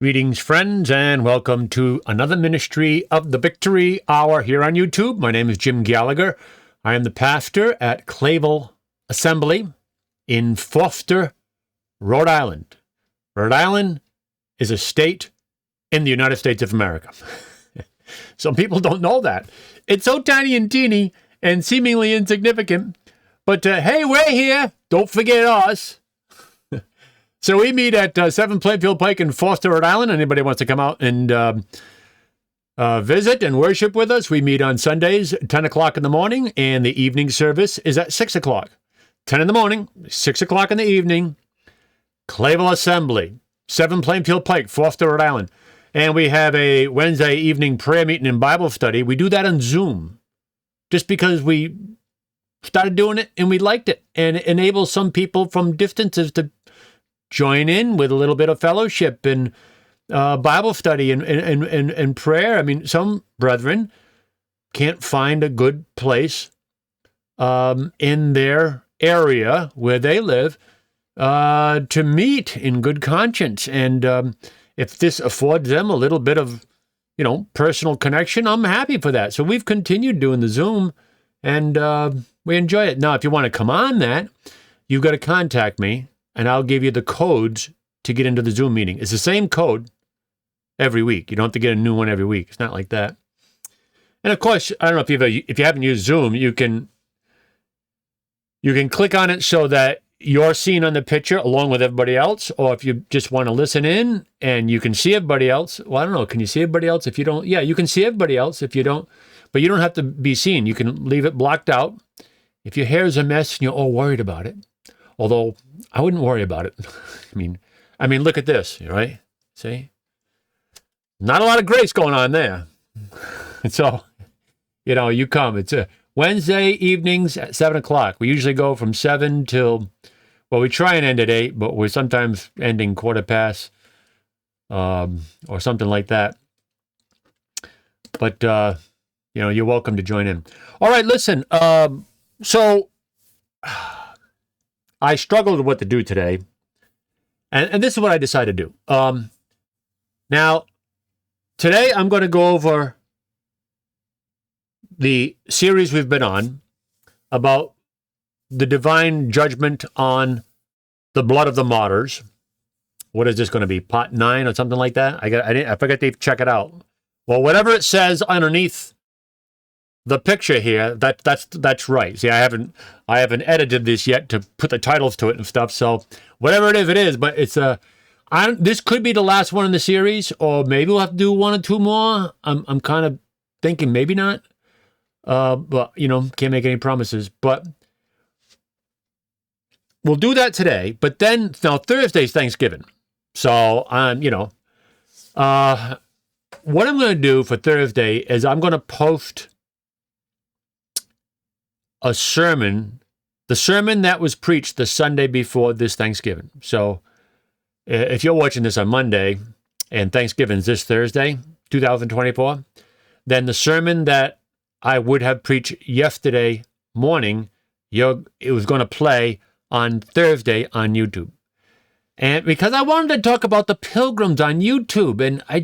Greetings, friends, and welcome to another ministry of the Victory Hour here on YouTube. My name is Jim Gallagher. I am the pastor at Clavel Assembly in Foster, Rhode Island. Rhode Island is a state in the United States of America. Some people don't know that. It's so tiny and teeny and seemingly insignificant, but hey, we're here. Don't forget us. So we meet at 7 Plainfield Pike in Foster, Rhode Island. Anybody wants to come out and visit and worship with us, we meet on Sundays, 10 o'clock in the morning, and the evening service is at 6 o'clock. 10 in the morning, 6 o'clock in the evening, Clavel Assembly, 7 Plainfield Pike, Foster, Rhode Island. And we have a Wednesday evening prayer meeting and Bible study. We do that on Zoom just because we started doing it and we liked it. And it enables some people from distances to join in with a little bit of fellowship and Bible study and prayer. I mean, some brethren can't find a good place in their area where they live to meet in good conscience. And if this affords them a little bit of, personal connection, I'm happy for that. So we've continued doing the Zoom, and we enjoy it. Now, if you want to come on that, you've got to contact me, and I'll give you the codes to get into the Zoom meeting. It's the same code every week. You don't have to get a new one every week. It's not like that. And of course, I don't know if you haven't used Zoom, you can click on it so that you're seen on the picture along with everybody else. Or if you just want to listen in and you can see everybody else. Well, I don't know. Can you see everybody else if you don't? Yeah, you can see everybody else if you don't. But you don't have to be seen. You can leave it blocked out. If your hair is a mess and you're all worried about it. Although I wouldn't worry about it. I mean, look at this, right? See? Not a lot of grace going on there. So, you come. It's a Wednesday evenings at 7 o'clock. We usually go from 7 till, we try and end at 8, but we're sometimes ending quarter past or something like that. But, you're welcome to join in. All right, listen. So I struggled with what to do today, and this is what I decided to do. Now, today I'm going to go over the series we've been on about the divine judgment on the blood of the martyrs. What is this going to be, part 9 or something like that? I forgot to check it out. Well, whatever it says underneath the picture here, that's right. See, I haven't edited this yet to put the titles to it and stuff. So whatever it is, but it's this could be the last one in the series, or maybe we'll have to do 1 or 2 more. I'm kind of thinking maybe not. But can't make any promises. But we'll do that today. But then now Thursday's Thanksgiving, so what I'm going to do for Thursday is I'm going to post a sermon, the sermon that was preached the Sunday before this Thanksgiving. So if you're watching this on Monday and Thanksgiving's this Thursday, 2024, then the sermon that I would have preached yesterday morning, it was going to play on Thursday on YouTube. And because I wanted to talk about the pilgrims on YouTube, and I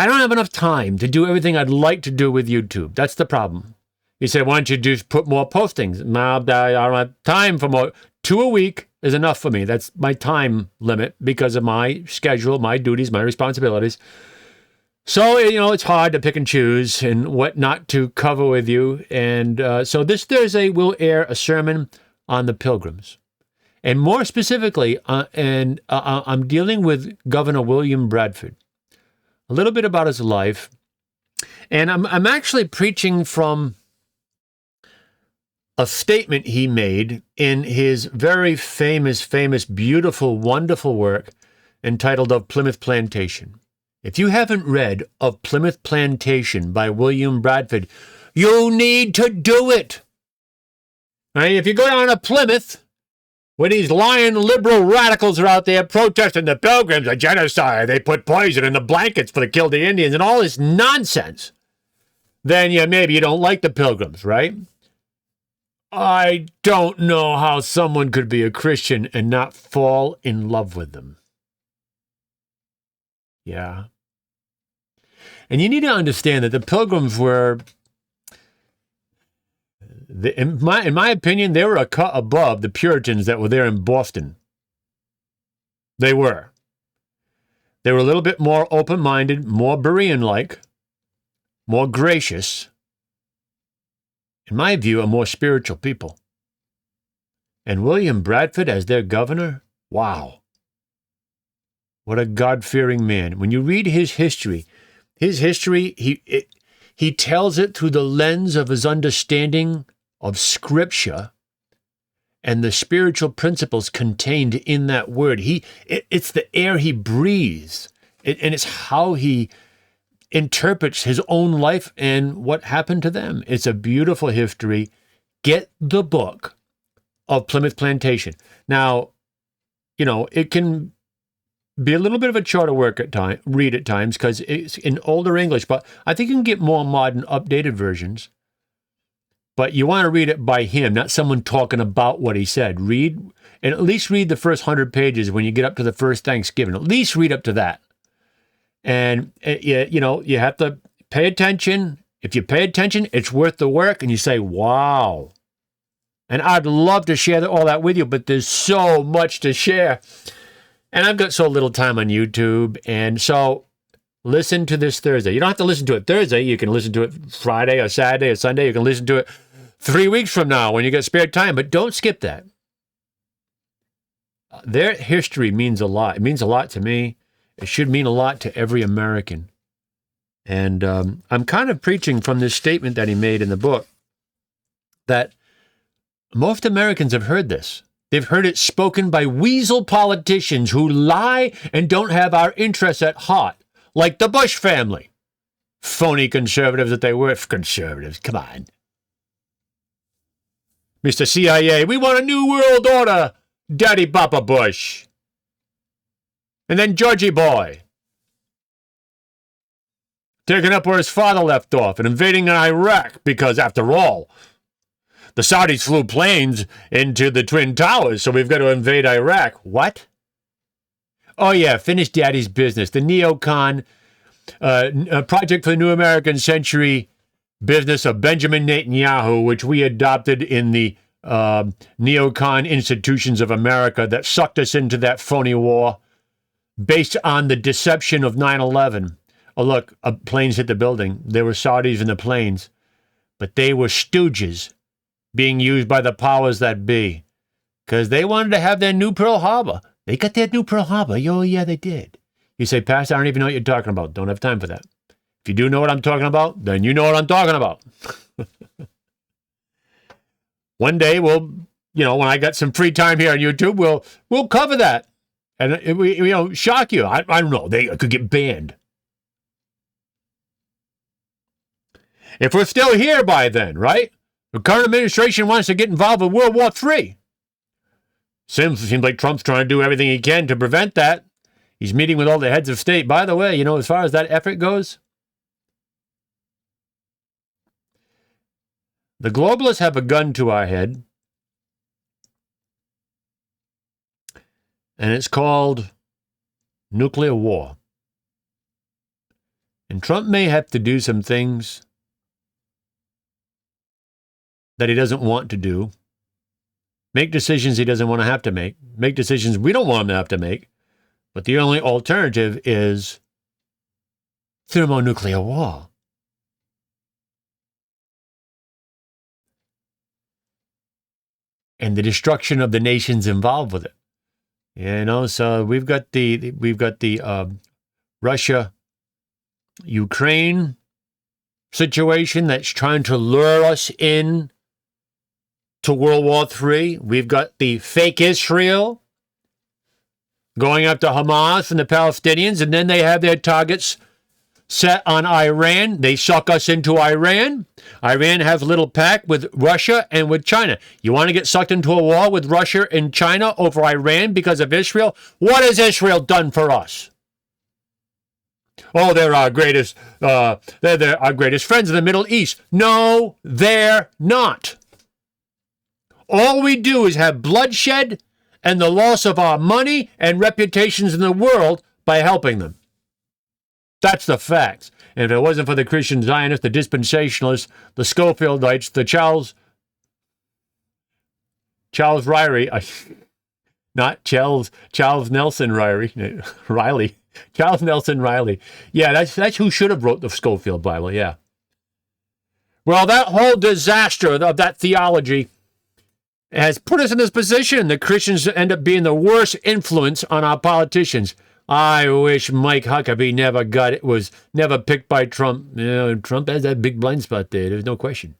don't have enough time to do everything I'd like to do with YouTube. That's the problem. You say, why don't you just put more postings? No, I don't have time for more. 2 a week is enough for me. That's my time limit because of my schedule, my duties, my responsibilities. So, it's hard to pick and choose and what not to cover with you. And so this Thursday, we'll air a sermon on the pilgrims. And more specifically, I'm dealing with Governor William Bradford. A little bit about his life. And I'm actually preaching from a statement he made in his very famous, beautiful, wonderful work entitled Of Plymouth Plantation. If you haven't read Of Plymouth Plantation by William Bradford, you need to do it. Right? If you go down to Plymouth, where these lying liberal radicals are out there protesting the pilgrims, a genocide, they put poison in the blankets for to kill the Indians and all this nonsense, then maybe you don't like the pilgrims, right? I don't know how someone could be a Christian and not fall in love with them. Yeah. And you need to understand that the Pilgrims were, in my opinion, they were a cut above the Puritans that were there in Boston. They were. They were a little bit more open-minded, more Berean-like, more gracious. In my view, a more spiritual people. And William Bradford as their governor? Wow. What a God-fearing man. When you read his history, he tells it through the lens of his understanding of Scripture and the spiritual principles contained in that word. It's the air he breathes, and it's how he interprets his own life and what happened to them. It's a beautiful history. Get the book of Plymouth Plantation. Now, it can be a little bit of a chore to read at times because it's in older English, but I think you can get more modern, updated versions. But you want to read it by him, not someone talking about what he said. And at least read the first 100 pages when you get up to the first Thanksgiving. At least read up to that. And, you have to pay attention. If you pay attention, it's worth the work. And you say, wow. And I'd love to share all that with you, but there's so much to share. And I've got so little time on YouTube. And so listen to this Thursday. You don't have to listen to it Thursday. You can listen to it Friday or Saturday or Sunday. You can listen to it 3 weeks from now when you get spare time. But don't skip that. Their history means a lot. It means a lot to me. It should mean a lot to every American. And I'm kind of preaching from this statement that he made in the book that most Americans have heard this. They've heard it spoken by weasel politicians who lie and don't have our interests at heart, like the Bush family. Phony conservatives that they were. Conservatives, come on. Mr. CIA, we want a new world order, Daddy Papa Bush. And then Georgie Boy, taking up where his father left off and invading Iraq because, after all, the Saudis flew planes into the Twin Towers, so we've got to invade Iraq. What? Oh, yeah, finish Daddy's business. The neocon project for the New American Century business of Benjamin Netanyahu, which we adopted in the neocon institutions of America that sucked us into that phony war based on the deception of 9/11. Oh, look, planes hit the building. There were Saudis in the planes, but they were stooges being used by the powers that be because they wanted to have their new Pearl Harbor. They got their new Pearl Harbor. Oh, yeah, they did. You say, Pastor, I don't even know what you're talking about. Don't have time for that. If you do know what I'm talking about, then you know what I'm talking about. One day when I got some free time here on YouTube, we'll cover that. And it shock you. I don't know. They could get banned. If we're still here by then, right? The current administration wants to get involved with World War III. Seems like Trump's trying to do everything he can to prevent that. He's meeting with all the heads of state. By the way, as far as that effort goes, the globalists have a gun to our head, and it's called nuclear war. And Trump may have to do some things that he doesn't want to do, make decisions he doesn't want to have to make decisions we don't want him to have to make, but the only alternative is thermonuclear war. And the destruction of the nations involved with it. So we've got the Russia Ukraine situation that's trying to lure us in to World War III. We've got the fake Israel going after Hamas and the Palestinians, and then they have their targets set on Iran. They suck us into Iran. Iran has a little pact with Russia and with China. You want to get sucked into a war with Russia and China over Iran because of Israel? What has Israel done for us? Oh, they're our greatest. They're our greatest friends in the Middle East. No, they're not. All we do is have bloodshed and the loss of our money and reputations in the world by helping them. That's the facts. And if it wasn't for the Christian Zionists, the dispensationalists, the Schofieldites, the Charles Ryrie, not Charles Nelson Riley. Charles Nelson Riley. Yeah, that's who should have wrote the Schofield Bible, yeah. Well, that whole disaster of that theology has put us in this position. The Christians end up being the worst influence on our politicians. I wish Mike Huckabee was never picked by Trump. You know, Trump has that big blind spot there. There's no question.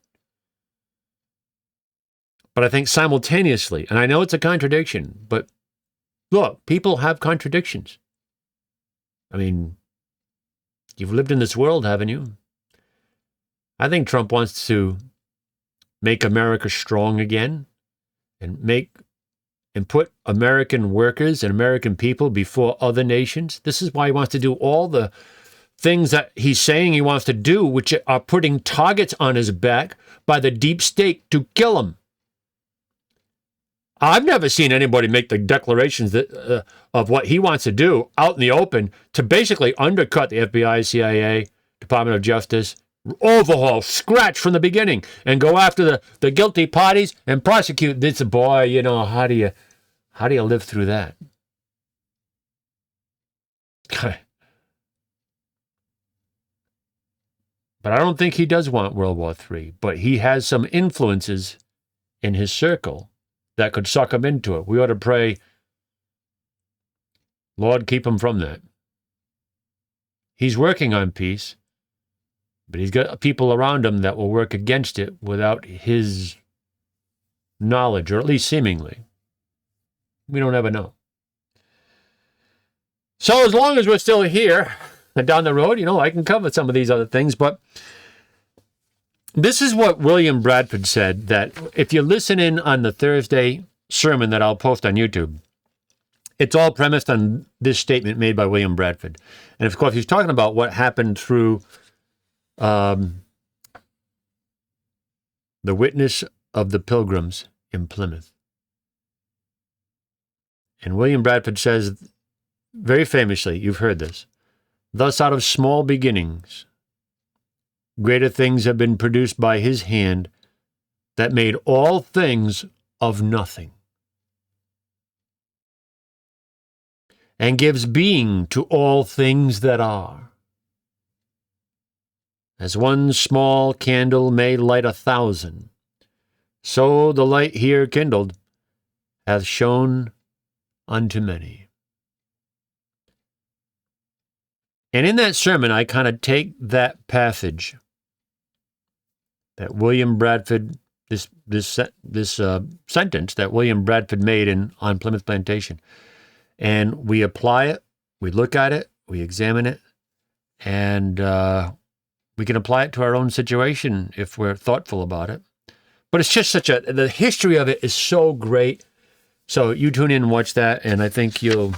But I think simultaneously, and I know it's a contradiction, but look, people have contradictions. I mean, you've lived in this world, haven't you? I think Trump wants to make America strong again and put American workers and American people before other nations. This is why he wants to do all the things that he's saying he wants to do, which are putting targets on his back by the deep state to kill him. I've never seen anybody make the declarations of what he wants to do out in the open to basically undercut the FBI, CIA, Department of Justice, overhaul, scratch from the beginning, and go after the guilty parties and prosecute this boy. You know, how do you live through that? But I don't think he does want World War III, but he has some influences in his circle that could suck him into it. We ought to pray, Lord, keep him from that. He's working on peace, but he's got people around him that will work against it without his knowledge, or at least seemingly. We don't ever know. So as long as we're still here and down the road, you know, I can cover some of these other things, but this is what William Bradford said, that if you listen in on the Thursday sermon that I'll post on YouTube, it's all premised on this statement made by William Bradford. And of course, he's talking about what happened through the witness of the Pilgrims in Plymouth. And William Bradford says, very famously, you've heard this, thus out of small beginnings, greater things have been produced by his hand that made all things of nothing, and gives being to all things that are. As one small candle may light 1,000, so the light here kindled hath shone unto many. And in that sermon, I kind of take that passage that William Bradford, this sentence that William Bradford made on Plymouth Plantation, and we apply it, we look at it, we examine it, and we can apply it to our own situation if we're thoughtful about it. But it's just the history of it is so great. So you tune in and watch that, and I think it'll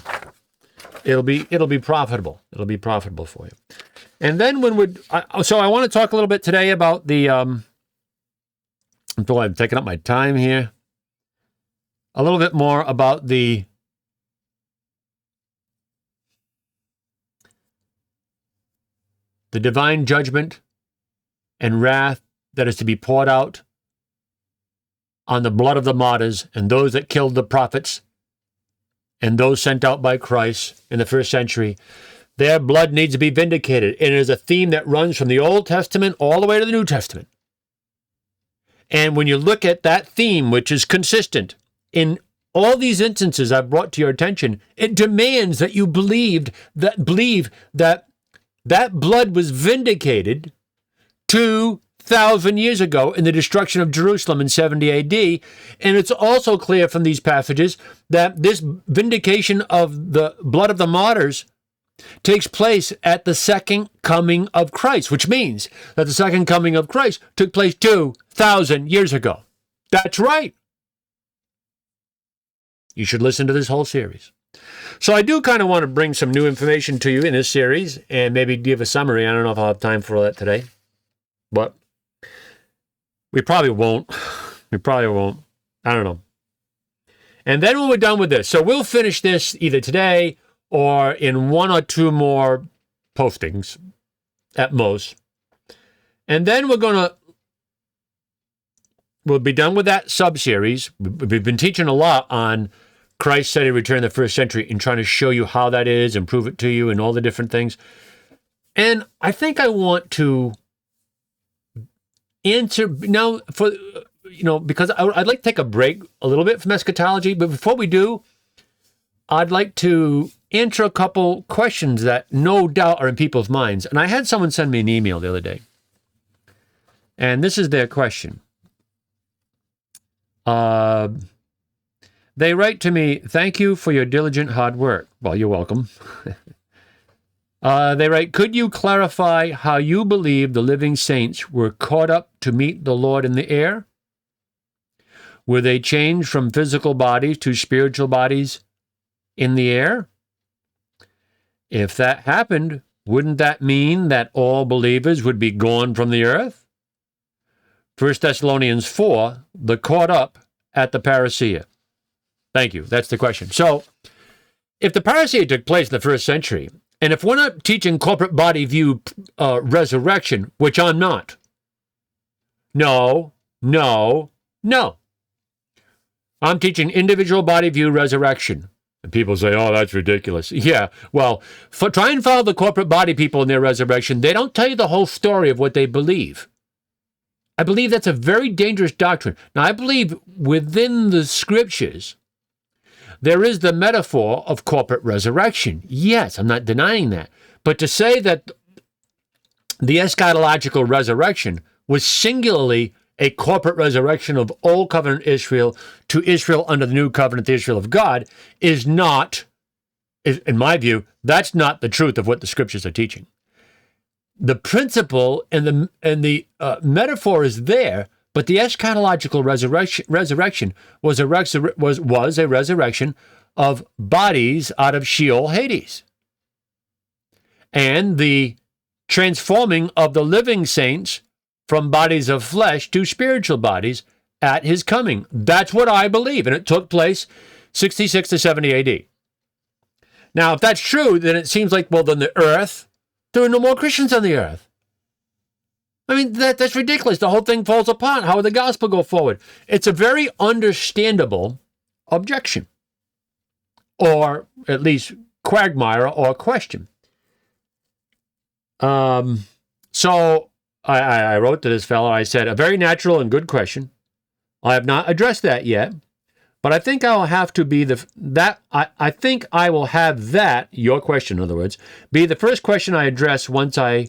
be profitable. It'll be profitable for you. And then so I want to talk a little bit today about I'm taking up my time here. A little bit more about the divine judgment and wrath that is to be poured out on the blood of the martyrs and those that killed the prophets and those sent out by Christ in the first century. Their blood needs to be vindicated. And it is a theme that runs from the Old Testament all the way to the New Testament. And when you look at that theme, which is consistent in all these instances I've brought to your attention, it demands that you believe that blood was vindicated 2,000 years ago in the destruction of Jerusalem in 70 AD. And it's also clear from these passages that this vindication of the blood of the martyrs takes place at the second coming of Christ, which means that the second coming of Christ took place 2,000 years ago. That's right. You should listen to this whole series. So I do kind of want to bring some new information to you in this series and maybe give a summary. I don't know if I'll have time for all that today, but we probably won't. I don't know. And then when we're done with this, so we'll finish this either today or in one or two more postings at most. And then we'll be done with that sub-series. We've been teaching a lot on Christ said he returned in the first century and trying to show you how that is and prove it to you and all the different things. And I think I want to answer now because I'd like to take a break a little bit from eschatology. But before we do, I'd like to answer a couple questions that no doubt are in people's minds. And I had someone send me an email the other day. And this is their question. They write to me, "Thank you for your diligent hard work." Well, you're welcome. They write, "Could you clarify how you believe the living saints were caught up to meet the Lord in the air? Were they changed from physical bodies to spiritual bodies in the air? If that happened, wouldn't that mean that all believers would be gone from the earth? 1 Thessalonians 4, the caught up at the parousia." Thank you. That's the question. So, if the parousia took place in the first century, and if we're not teaching corporate body view resurrection, which I'm not, no. I'm teaching individual body view resurrection. And people say, "Oh, that's ridiculous." Yeah, well, try and follow the corporate body people in their resurrection. They don't tell you the whole story of what they believe. I believe that's a very dangerous doctrine. Now, I believe within the scriptures, there is the metaphor of corporate resurrection. Yes, I'm not denying that. But to say that the eschatological resurrection was singularly a corporate resurrection of Old Covenant Israel to Israel under the New Covenant, the Israel of God, is not, in my view, that's not the truth of what the scriptures are teaching. The principle and the metaphor is there, but the eschatological resurrection was a resurrection of bodies out of Sheol, Hades, and the transforming of the living saints from bodies of flesh to spiritual bodies at his coming. That's what I believe, and it took place 66 to 70 A.D. Now, if that's true, then it seems like, well, then the earth, there are no more Christians on the earth. I mean, that's ridiculous. The whole thing falls apart. How would the gospel go forward? It's a very understandable objection, or at least quagmire or question. So I wrote to this fellow. I said, "A very natural and good question. I have not addressed that yet, but I think I will have to be I think I will have that, your question in other words, be the first question I address once I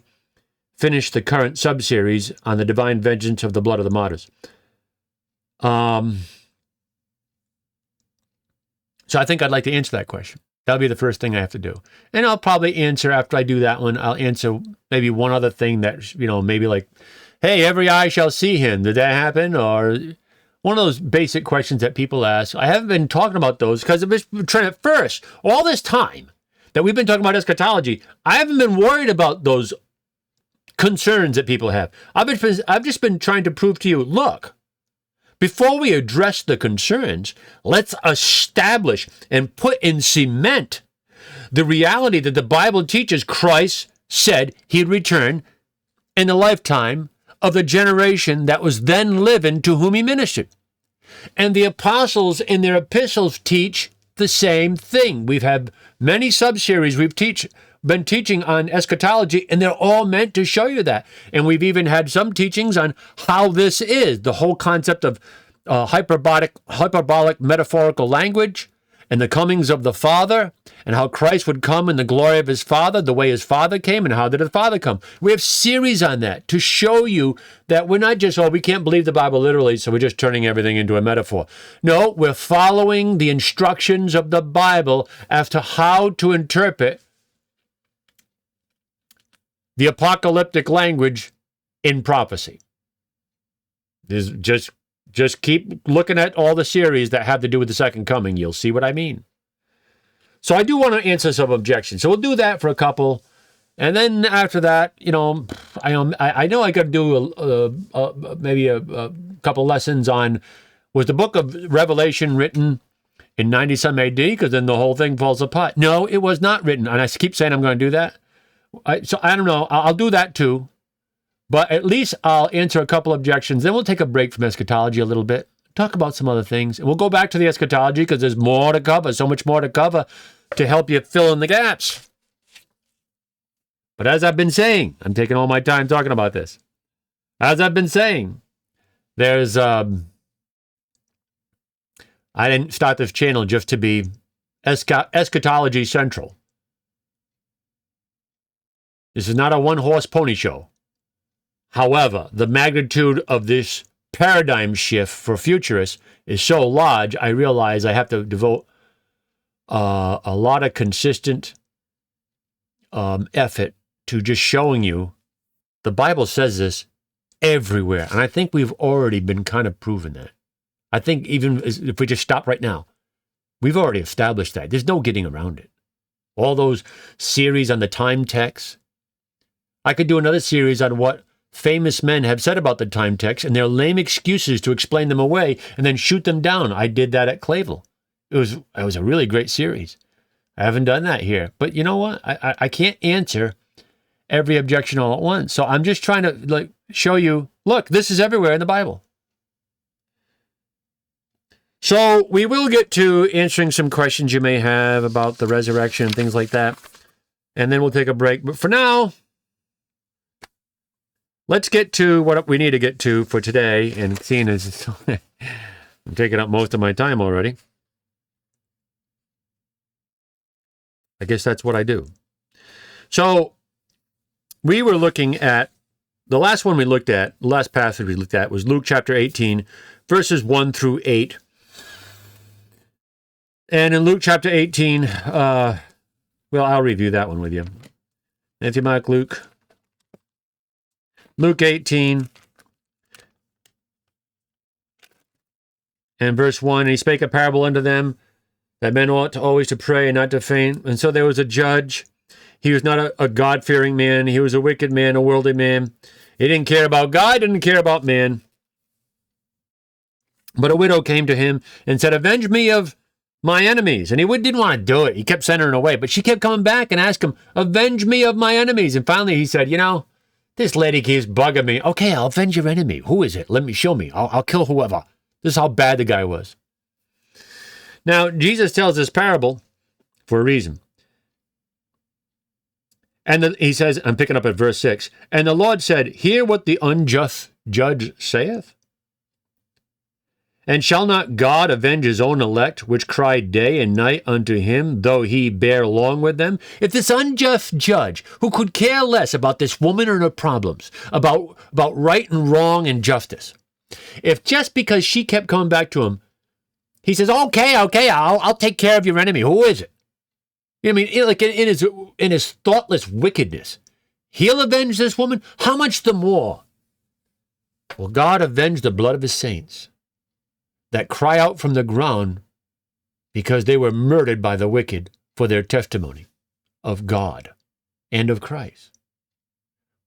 finish the current sub-series on the divine vengeance of the blood of the martyrs." So I think I'd like to answer that question. That'll be the first thing I have to do. And I'll probably answer, after I do that one, I'll answer maybe one other thing that, maybe like, "Hey, every eye shall see him." Did that happen? Or one of those basic questions that people ask. I haven't been talking about those because I've been trying at first, all this time that we've been talking about eschatology, I haven't been worried about those concerns that people have. I've just been trying to prove to you, look, before we address the concerns, let's establish and put in cement the reality that the Bible teaches Christ said he'd return in the lifetime of the generation that was then living to whom he ministered. And the apostles in their epistles teach the same thing. We've had many sub-series we've been teaching on eschatology, and they're all meant to show you that. And we've even had some teachings on how this is, the whole concept of hyperbolic metaphorical language, and the comings of the Father, and how Christ would come in the glory of his Father, the way his Father came, and how did the Father come. We have series on that to show you that we're not just, we can't believe the Bible literally, so we're just turning everything into a metaphor. No, we're following the instructions of the Bible as to how to interpret the apocalyptic language in prophecy. There's just keep looking at all the series that have to do with the second coming. You'll see what I mean. So I do want to answer some objections. So we'll do that for a couple. And then after that, I know I got to do maybe a couple lessons on, was the book of Revelation written in 90 some AD? Because then the whole thing falls apart. No, it was not written. And I keep saying I'm going to do that. So I don't know. I'll do that too. But at least I'll answer a couple objections. Then we'll take a break from eschatology a little bit. Talk about some other things. And we'll go back to the eschatology because there's more to cover, so much more to cover to help you fill in the gaps. But as I've been saying, I'm taking all my time talking about this. As I've been saying, there's, I didn't start this channel just to be eschatology central. This is not a one-horse pony show. However, the magnitude of this paradigm shift for futurists is so large, I realize I have to devote a lot of consistent effort to just showing you the Bible says this everywhere. And I think we've already been kind of proven that. I think even if we just stop right now, we've already established that. There's no getting around it. All those series on the time text. I could do another series on what famous men have said about the time text and their lame excuses to explain them away and then shoot them down. I did that at Clavel. It was a really great series. I haven't done that here. But you know what? I can't answer every objection all at once. So I'm just trying to show you, look, this is everywhere in the Bible. So we will get to answering some questions you may have about the resurrection and things like that. And then we'll take a break. But for now, let's get to what we need to get to for today. And seeing as I'm taking up most of my time already, I guess that's what I do. So we were looking at, the last one we looked at, the last passage we looked at was Luke chapter 18, verses 1 through 8. And in Luke chapter 18, well, I'll review that one with you. Matthew, Mark, Luke. Luke 18 and verse 1, and he spake a parable unto them, that men ought always to pray and not to faint. And so there was a judge. He was not a God-fearing man. He was a wicked man, a worldly man. He didn't care about God, didn't care about man. But a widow came to him and said, avenge me of my enemies. And he didn't want to do it. He kept sending her away. But she kept coming back and asked him, avenge me of my enemies. And finally he said, this lady keeps bugging me. Okay, I'll avenge your enemy. Who is it? Show me. I'll kill whoever. This is how bad the guy was. Now, Jesus tells this parable for a reason. And then he says, I'm picking up at verse 6, and the Lord said, hear what the unjust judge saith. And shall not God avenge his own elect, which cry day and night unto him, though he bear long with them? If this unjust judge, who could care less about this woman and her problems, about right and wrong and justice, if just because she kept coming back to him, he says, okay, I'll take care of your enemy. Who is it? You know what I mean? In his thoughtless wickedness, he'll avenge this woman. How much the more will God avenge the blood of his saints that cry out from the ground because they were murdered by the wicked for their testimony of God and of Christ?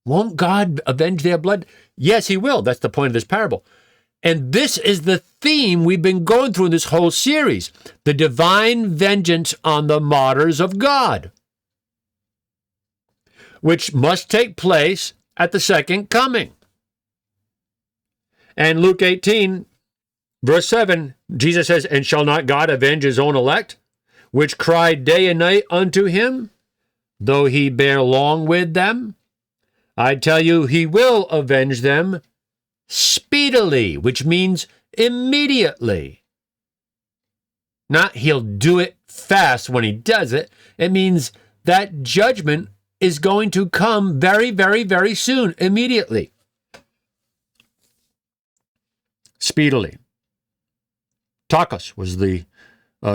Won't God avenge their blood? Yes, he will. That's the point of this parable. And this is the theme we've been going through in this whole series, the divine vengeance on the martyrs of God, which must take place at the second coming. And Luke 18, verse 7, Jesus says, and shall not God avenge his own elect, which cry day and night unto him, though he bear long with them? I tell you, he will avenge them speedily, which means immediately. Not he'll do it fast when he does it. It means that judgment is going to come very, very, very soon, immediately. Speedily. Takos was the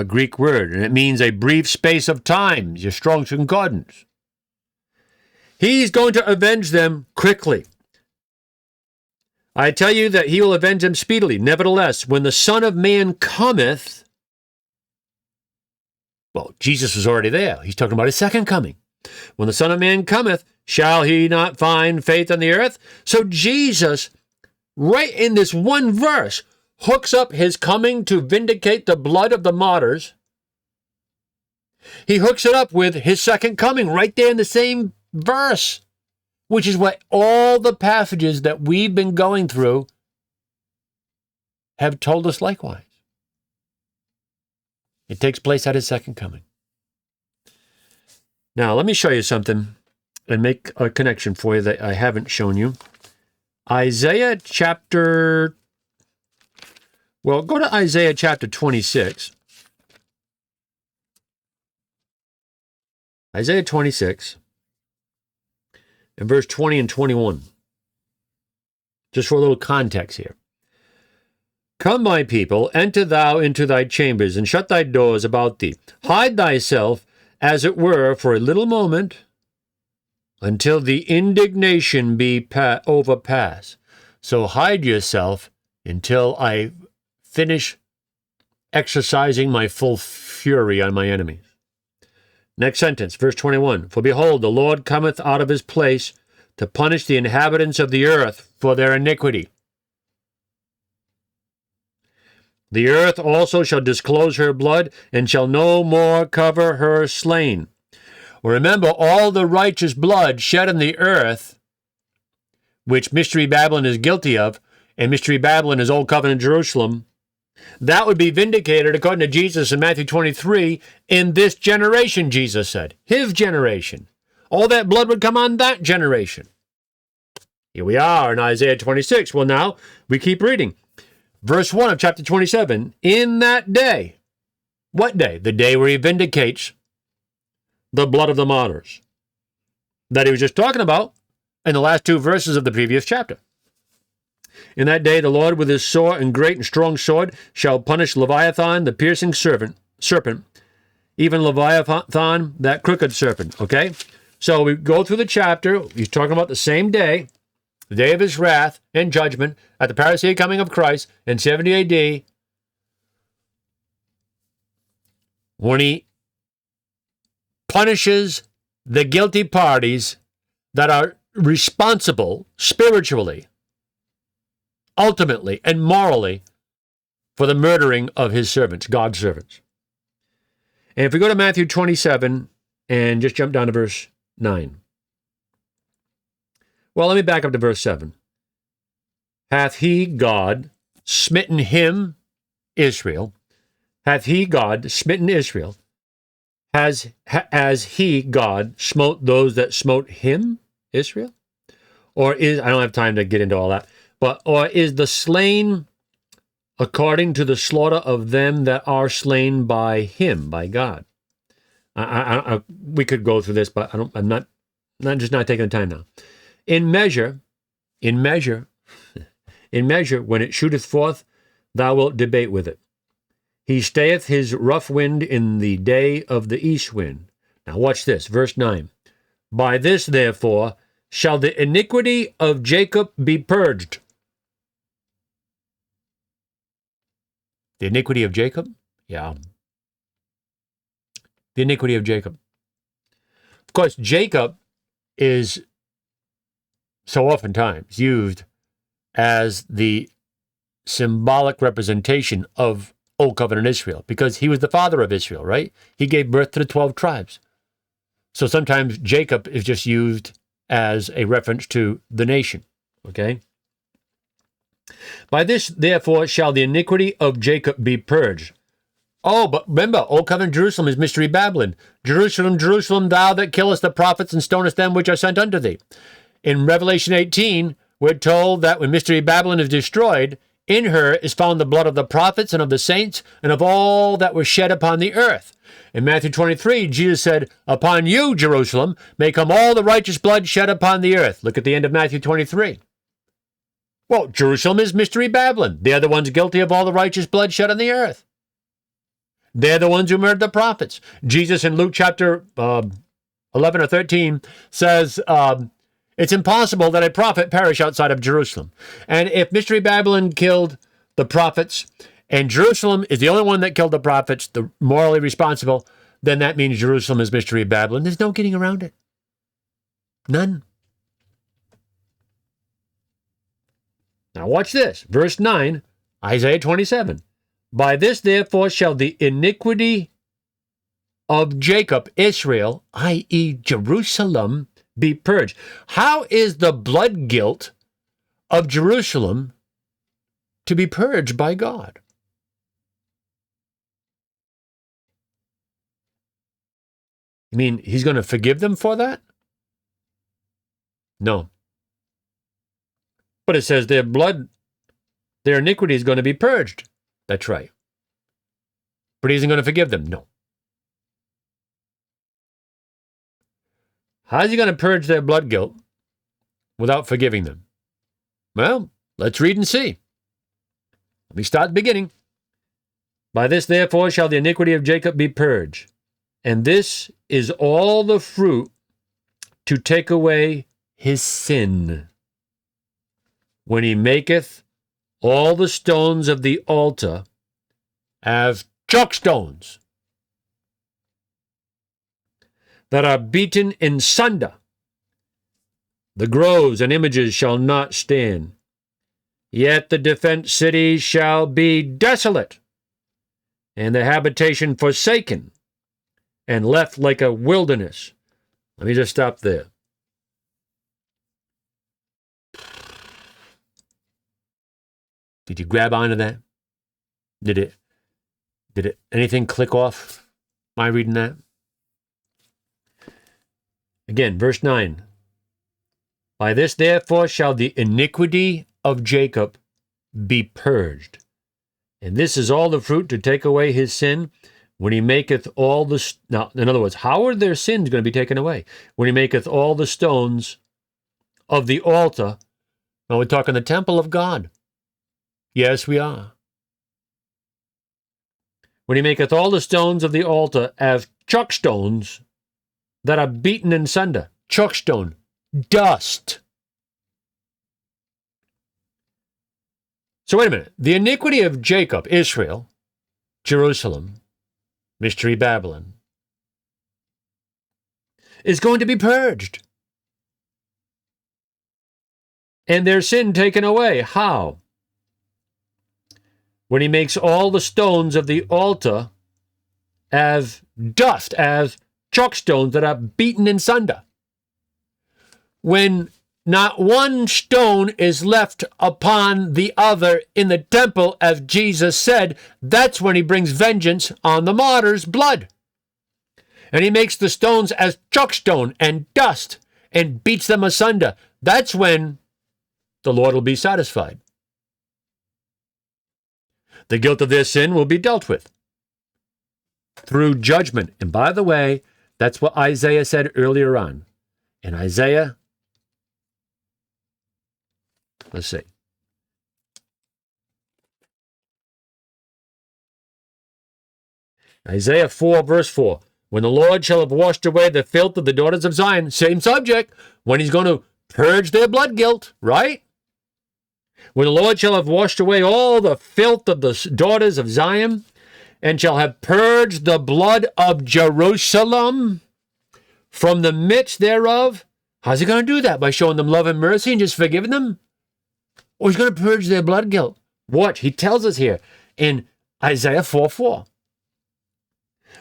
Greek word, and it means a brief space of time, your Strong's Concordance. He's going to avenge them quickly. I tell you that he will avenge them speedily. Nevertheless, when the Son of Man cometh, well, Jesus was already there. He's talking about his second coming. When the Son of Man cometh, shall he not find faith on the earth? So Jesus, right in this one verse, hooks up his coming to vindicate the blood of the martyrs. He hooks it up with his second coming right there in the same verse, which is what all the passages that we've been going through have told us likewise. It takes place at his second coming. Now, let me show you something and make a connection for you that I haven't shown you. Isaiah chapter... Well, go to Isaiah chapter 26. Isaiah 26 and verse 20 and 21. Just for a little context here. Come, my people, enter thou into thy chambers, and shut thy doors about thee. Hide thyself, as it were, for a little moment, until the indignation be overpass. So hide yourself until I finish exercising my full fury on my enemies. Next sentence, verse 21. For behold, the Lord cometh out of his place to punish the inhabitants of the earth for their iniquity. The earth also shall disclose her blood, and shall no more cover her slain. Well, remember, all the righteous blood shed on the earth, which Mystery Babylon is guilty of, and Mystery Babylon is Old Covenant Jerusalem, that would be vindicated, according to Jesus in Matthew 23, in this generation, Jesus said. His generation. All that blood would come on that generation. Here we are in Isaiah 26. Well, now, we keep reading. Verse 1 of chapter 27. In that day. What day? The day where he vindicates the blood of the martyrs that he was just talking about in the last two verses of the previous chapter. In that day the Lord with his sore and great and strong sword shall punish Leviathan, the piercing serpent, even Leviathan, that crooked serpent. Okay? So we go through the chapter. He's talking about the same day, the day of his wrath and judgment at the parousia coming of Christ in 70 AD, when he punishes the guilty parties that are responsible spiritually, ultimately, and morally for the murdering of his servants, God's servants. And if we go to Matthew 27 and just jump down to verse 9. Well, let me back up to verse 7. Hath he, God, smitten him, Israel? Hath he, God, smitten Israel? Has he, God, smote those that smote him, Israel? Or is, I don't have time to get into all that, but, or is the slain according to the slaughter of them that are slain by him, by God? We could go through this, but I'm not taking the time now. In measure, when it shooteth forth, thou wilt debate with it. He stayeth his rough wind in the day of the east wind. Now watch this, verse 9. By this, therefore, shall the iniquity of Jacob be purged. The iniquity of Jacob? Yeah. The iniquity of Jacob. Of course, Jacob is so oftentimes used as the symbolic representation of Old Covenant Israel, because he was the father of Israel, right? He gave birth to the 12 tribes. So sometimes Jacob is just used as a reference to the nation, okay? By this, therefore, shall the iniquity of Jacob be purged. Oh, but remember, Old Covenant Jerusalem is Mystery Babylon. Jerusalem, Jerusalem, thou that killest the prophets and stonest them which are sent unto thee. In Revelation 18, we're told that when Mystery Babylon is destroyed, in her is found the blood of the prophets and of the saints and of all that were shed upon the earth. In Matthew 23, Jesus said, upon you, Jerusalem, may come all the righteous blood shed upon the earth. Look at the end of Matthew 23. Well, Jerusalem is Mystery Babylon. They're the ones guilty of all the righteous blood shed on the earth. They're the ones who murdered the prophets. Jesus in Luke chapter 11 or 13 says, it's impossible that a prophet perish outside of Jerusalem. And if Mystery Babylon killed the prophets, and Jerusalem is the only one that killed the prophets, the morally responsible, then that means Jerusalem is Mystery Babylon. There's no getting around it. None. Now watch this. Verse 9, Isaiah 27. By this, therefore, shall the iniquity of Jacob, Israel, i.e. Jerusalem, be purged. How is the blood guilt of Jerusalem to be purged by God? You mean he's going to forgive them for that? No. But it says their iniquity is going to be purged. That's right. But he isn't going to forgive them. No. How is he going to purge their blood guilt without forgiving them? Well, let's read and see. Let me start at the beginning. By this, therefore, shall the iniquity of Jacob be purged, and this is all the fruit to take away his sin, when he maketh all the stones of the altar as chalk stones that are beaten in sunder. The groves and images shall not stand. Yet the defenced city shall be desolate, and the habitation forsaken, and left like a wilderness. Let me just stop there. Did you grab onto that? Did it anything click off my reading that? Again, verse 9. By this, therefore, shall the iniquity of Jacob be purged. And this is all the fruit to take away his sin, when he maketh all the... Now, in other words, how are their sins going to be taken away? When he maketh all the stones of the altar. Now, we're talking the temple of God. Yes, we are. When he maketh all the stones of the altar as chalk stones that are beaten in sunder. Chalk stone. Dust. So wait a minute. The iniquity of Jacob, Israel, Jerusalem, Mystery Babylon, is going to be purged. And their sin taken away. How? When he makes all the stones of the altar as dust, as chalk stones that are beaten in sunder. When not one stone is left upon the other in the temple, as Jesus said, that's when he brings vengeance on the martyrs' blood. And he makes the stones as chalk stone and dust and beats them asunder. That's when the Lord will be satisfied. The guilt of their sin will be dealt with through judgment. And by the way, that's what Isaiah said earlier on. In Isaiah, let's see. Isaiah 4, verse 4. When the Lord shall have washed away the filth of the daughters of Zion, same subject, when he's going to purge their blood guilt, right? When the Lord shall have washed away all the filth of the daughters of Zion, and shall have purged the blood of Jerusalem from the midst thereof. How's he going to do that? By showing them love and mercy and just forgiving them? Or he's going to purge their blood guilt. What? He tells us here in Isaiah 4:4.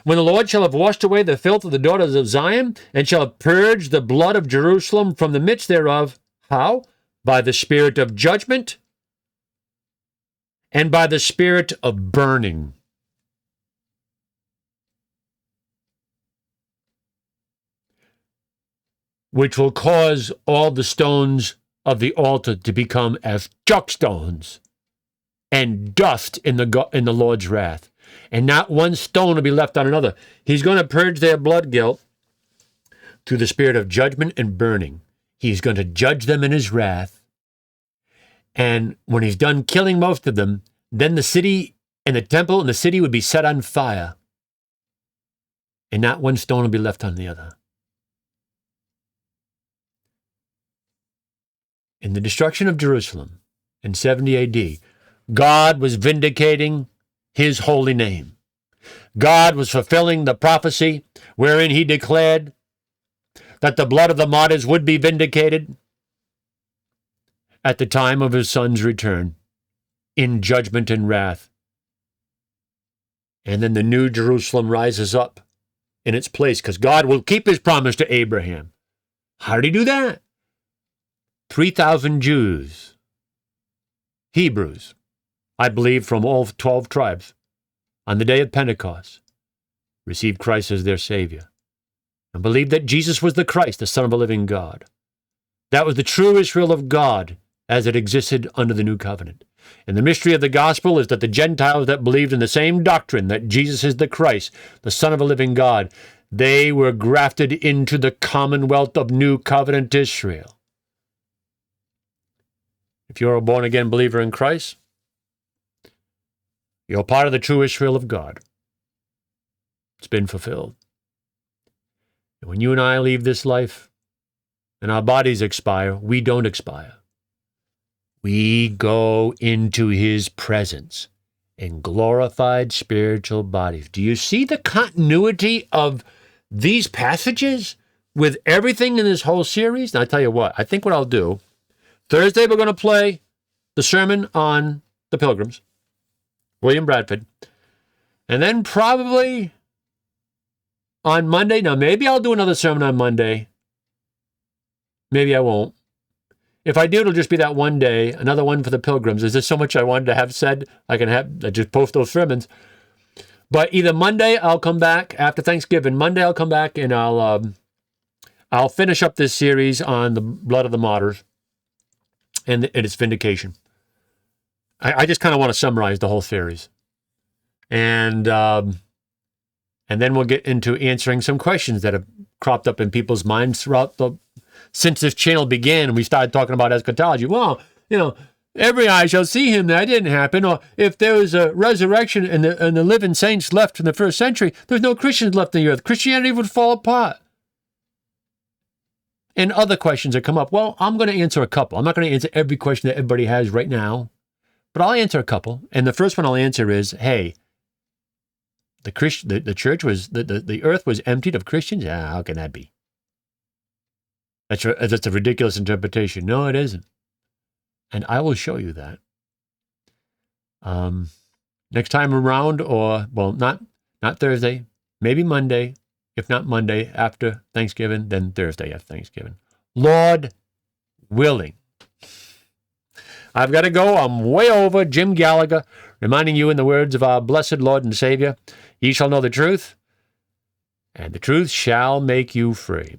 When the Lord shall have washed away the filth of the daughters of Zion, and shall have purged the blood of Jerusalem from the midst thereof. How? By the spirit of judgment and by the spirit of burning. Which will cause all the stones of the altar to become as chalk stones and dust in the Lord's wrath. And not one stone will be left on another. He's going to purge their blood guilt through the spirit of judgment and burning. He's going to judge them in his wrath. And when he's done killing most of them, then the city and the temple and the city would be set on fire. And not one stone will be left on the other. In the destruction of Jerusalem in 70 AD, God was vindicating his holy name. God was fulfilling the prophecy wherein he declared that the blood of the martyrs would be vindicated at the time of his son's return in judgment and wrath. And then the new Jerusalem rises up in its place because God will keep his promise to Abraham. How did he do that? 3,000 Jews, Hebrews, I believe from all 12 tribes, on the day of Pentecost, received Christ as their Savior and believed that Jesus was the Christ, the Son of a living God. That was the true Israel of God as it existed under the new covenant. And the mystery of the gospel is that the Gentiles that believed in the same doctrine, that Jesus is the Christ, the Son of a living God, they were grafted into the commonwealth of new covenant Israel. If you're a born-again believer in Christ, you're part of the true Israel of God. It's been fulfilled. And when you and I leave this life and our bodies expire, we don't expire. We go into his presence in glorified spiritual bodies. Do you see the continuity of these passages with everything in this whole series? And I tell you what, I think what I'll do, Thursday we're going to play the sermon on the Pilgrims, William Bradford, and then probably on Monday, now maybe I'll do another sermon on Monday, maybe I won't. If I do, it'll just be that one day, another one for the Pilgrims. There's just so much I wanted to have said. I just post those sermons. But either Monday, I'll come back after Thanksgiving. Monday, I'll come back and I'll finish up this series on the blood of the martyrs and its vindication. I just kind of want to summarize the whole series. And then we'll get into answering some questions that have cropped up in people's minds since this channel began and we started talking about eschatology. Well, every eye shall see him. That didn't happen. Or if there was a resurrection and the living saints left in the first century, there's no Christians left on the earth. Christianity would fall apart. And other questions that come up. Well, I'm going to answer a couple. I'm not going to answer every question that everybody has right now, but I'll answer a couple. And the first one I'll answer is, hey, the church was, the earth was emptied of Christians? Yeah, how can that be? That's a ridiculous interpretation. No, it isn't. And I will show you that. Next time around, or, well, not Thursday, maybe Monday. If not Monday after Thanksgiving, then Thursday after Thanksgiving. Lord willing. I've got to go. I'm way over. Jim Gallagher, reminding you in the words of our blessed Lord and Savior, ye shall know the truth, and the truth shall make you free.